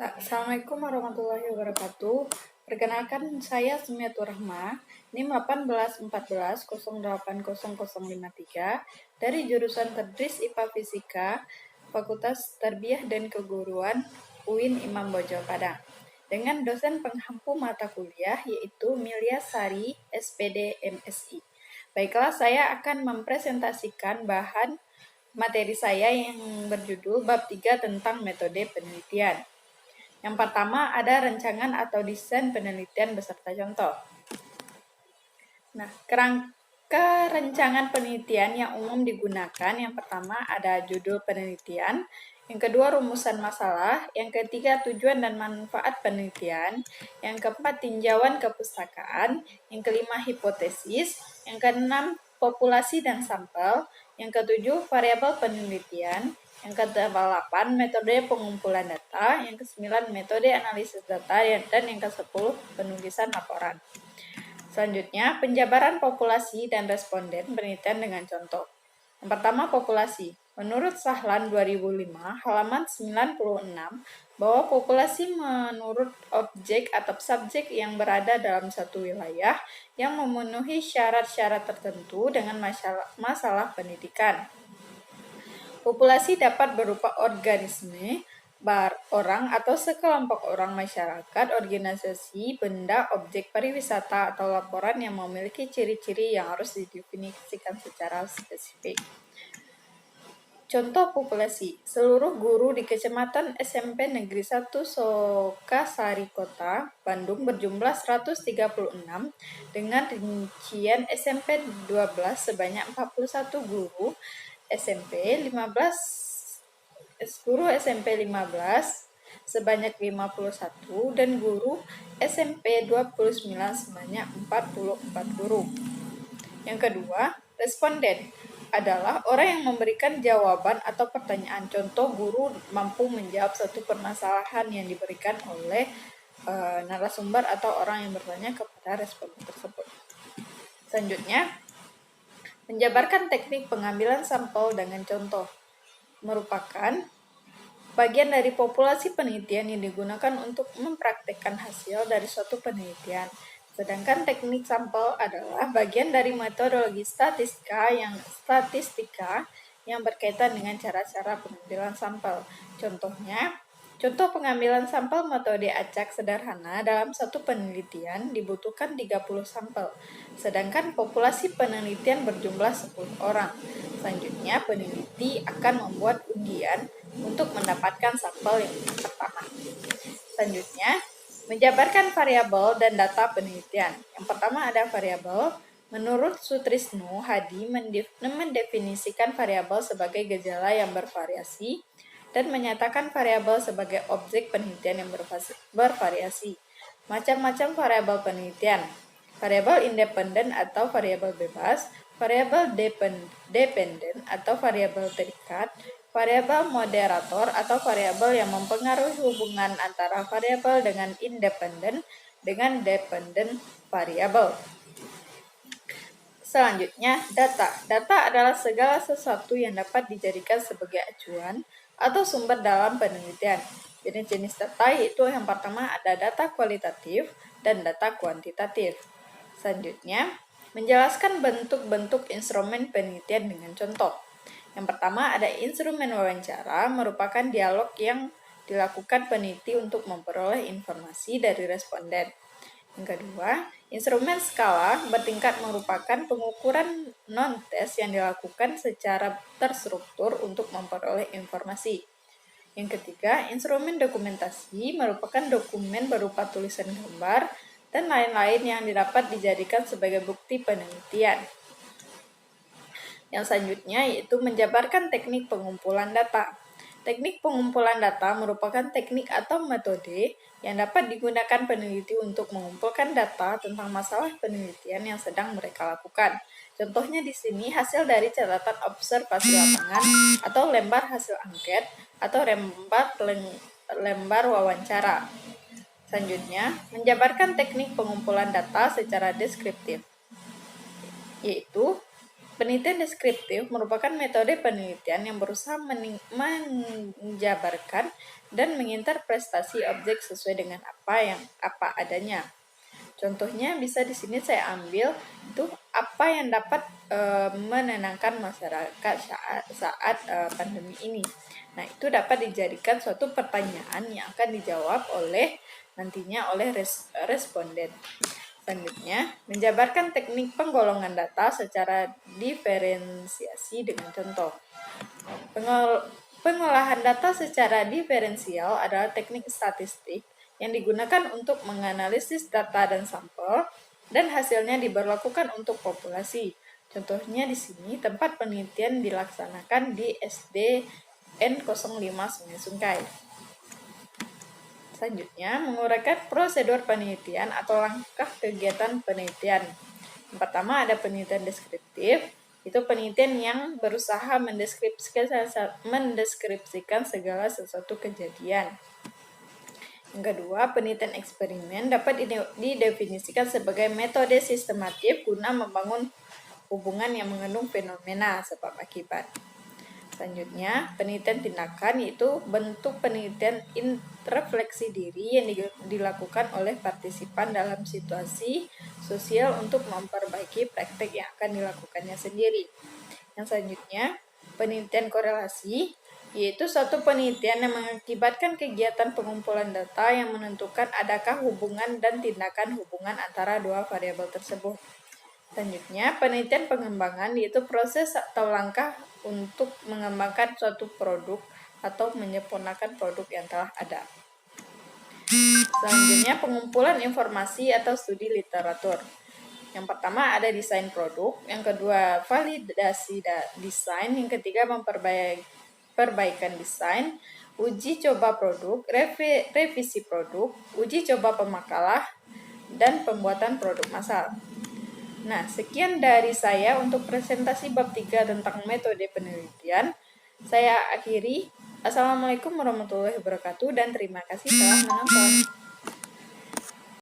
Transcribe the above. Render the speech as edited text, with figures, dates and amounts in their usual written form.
Assalamualaikum warahmatullahi wabarakatuh. Perkenalkan saya Sumiatur Rahma, NIM 1814080053 dari jurusan Tadris IPA Fisika, Fakultas Tarbiyah dan Keguruan UIN Imam Bonjol Padang. Dengan dosen penghampu mata kuliah yaitu Milya Sari, SPD MSI. Baiklah, saya akan mempresentasikan bahan materi saya yang berjudul Bab 3 tentang metode penelitian. Yang pertama ada rancangan atau desain penelitian beserta contoh. Nah, kerangka rancangan penelitian yang umum digunakan yang pertama ada judul penelitian, yang kedua rumusan masalah, yang ketiga tujuan dan manfaat penelitian, yang keempat tinjauan kepustakaan, yang kelima hipotesis, yang keenam populasi dan sampel, yang ketujuh variabel penelitian, yang ke-8 metode pengumpulan data, yang ke-9 metode analisis data, dan yang ke-10 penulisan laporan. Selanjutnya, penjabaran populasi dan responden penelitian dengan contoh. Yang pertama, populasi. Menurut Sahlan 2005, halaman 96, bahwa populasi menurut objek atau subjek yang berada dalam satu wilayah yang memenuhi syarat-syarat tertentu dengan masalah pendidikan. Populasi dapat berupa organisme, orang atau sekelompok orang, masyarakat, organisasi, benda, objek pariwisata, atau laporan yang memiliki ciri-ciri yang harus didefinisikan secara spesifik. Contoh populasi, seluruh guru di Kecamatan SMP Negeri 1 Sokasari Kota, Bandung berjumlah 136 dengan rincian SMP 12 sebanyak 41 guru, SMP 15 guru SMP 15 sebanyak 51 dan guru SMP 29 sebanyak 44 guru. Yang kedua, responden adalah orang yang memberikan jawaban atau pertanyaan. Contoh, guru mampu menjawab satu permasalahan yang diberikan oleh narasumber atau orang yang bertanya kepada responden tersebut. Selanjutnya, menjabarkan teknik pengambilan sampel dengan contoh merupakan bagian dari populasi penelitian yang digunakan untuk mempraktikkan hasil dari suatu penelitian. Sedangkan teknik sampel adalah bagian dari metodologi statistika yang berkaitan dengan cara-cara pengambilan sampel. Contoh pengambilan sampel metode acak sederhana dalam satu penelitian dibutuhkan 30 sampel, sedangkan populasi penelitian berjumlah 10 orang. Selanjutnya, peneliti akan membuat undian untuk mendapatkan sampel yang pertama. Selanjutnya, menjabarkan variabel dan data penelitian. Yang pertama ada variabel. Menurut Sutrisno Hadi mendefinisikan variabel sebagai gejala yang bervariasi dan menyatakan variabel sebagai objek penelitian yang bervariasi. Macam-macam variabel penelitian. Variabel independen atau variabel bebas, variabel dependen atau variabel terikat, variabel moderator atau variabel yang mempengaruhi hubungan antara variabel dengan independen dengan dependen variabel. Selanjutnya, data. Data adalah segala sesuatu yang dapat dijadikan sebagai acuan atau sumber dalam penelitian. Jenis-jenis data yaitu yang pertama ada data kualitatif dan data kuantitatif. Selanjutnya, menjelaskan bentuk-bentuk instrumen penelitian dengan contoh. Yang pertama ada instrumen wawancara, merupakan dialog yang dilakukan peneliti untuk memperoleh informasi dari responden. Yang kedua, instrumen skala bertingkat merupakan pengukuran non-tes yang dilakukan secara terstruktur untuk memperoleh informasi. Yang ketiga, instrumen dokumentasi merupakan dokumen berupa tulisan gambar dan lain-lain yang dapat dijadikan sebagai bukti penelitian. Yang selanjutnya yaitu menjabarkan teknik pengumpulan data. Teknik pengumpulan data merupakan teknik atau metode yang dapat digunakan peneliti untuk mengumpulkan data tentang masalah penelitian yang sedang mereka lakukan. Contohnya di sini hasil dari catatan observasi lapangan atau lembar hasil angket atau lembar wawancara. Selanjutnya, menjabarkan teknik pengumpulan data secara deskriptif, yaitu Penelitian deskriptif merupakan metode penelitian yang berusaha menjabarkan dan menginterpretasi objek sesuai dengan apa adanya. Contohnya bisa di sini saya ambil itu apa yang dapat menenangkan masyarakat saat pandemi ini. Nah, itu dapat dijadikan suatu pertanyaan yang akan dijawab nantinya oleh responden. Selanjutnya, menjabarkan teknik penggolongan data secara diferensiasi dengan contoh. Pengolahan data secara diferensial adalah teknik statistik yang digunakan untuk menganalisis data dan sampel, dan hasilnya diberlakukan untuk populasi. Contohnya di sini, tempat penelitian dilaksanakan di SDN 05 Sungai Sungkai. Selanjutnya, menguraikan prosedur penelitian atau langkah kegiatan penelitian. Yang pertama ada penelitian deskriptif, itu penelitian yang berusaha mendeskripsikan segala sesuatu kejadian. Yang kedua, penelitian eksperimen dapat didefinisikan sebagai metode sistematif guna membangun hubungan yang mengandung fenomena sebab akibat. Selanjutnya, penelitian tindakan yaitu bentuk penelitian introspeksi diri yang dilakukan oleh partisipan dalam situasi sosial untuk memperbaiki praktek yang akan dilakukannya sendiri. Yang selanjutnya, penelitian korelasi yaitu suatu penelitian yang mengakibatkan kegiatan pengumpulan data yang menentukan adakah hubungan dan tindakan hubungan antara dua variabel tersebut. Selanjutnya, penelitian pengembangan yaitu proses atau langkah untuk mengembangkan suatu produk atau menyempurnakan produk yang telah ada. Selanjutnya, pengumpulan informasi atau studi literatur. Yang pertama ada desain produk, yang kedua validasi desain, yang ketiga perbaikan desain, uji coba produk, revisi produk, uji coba pemakalah, dan pembuatan produk massal. Nah, sekian dari saya untuk presentasi bab 3 tentang metode penelitian. Saya akhiri. Assalamualaikum warahmatullahi wabarakatuh dan terima kasih telah menonton.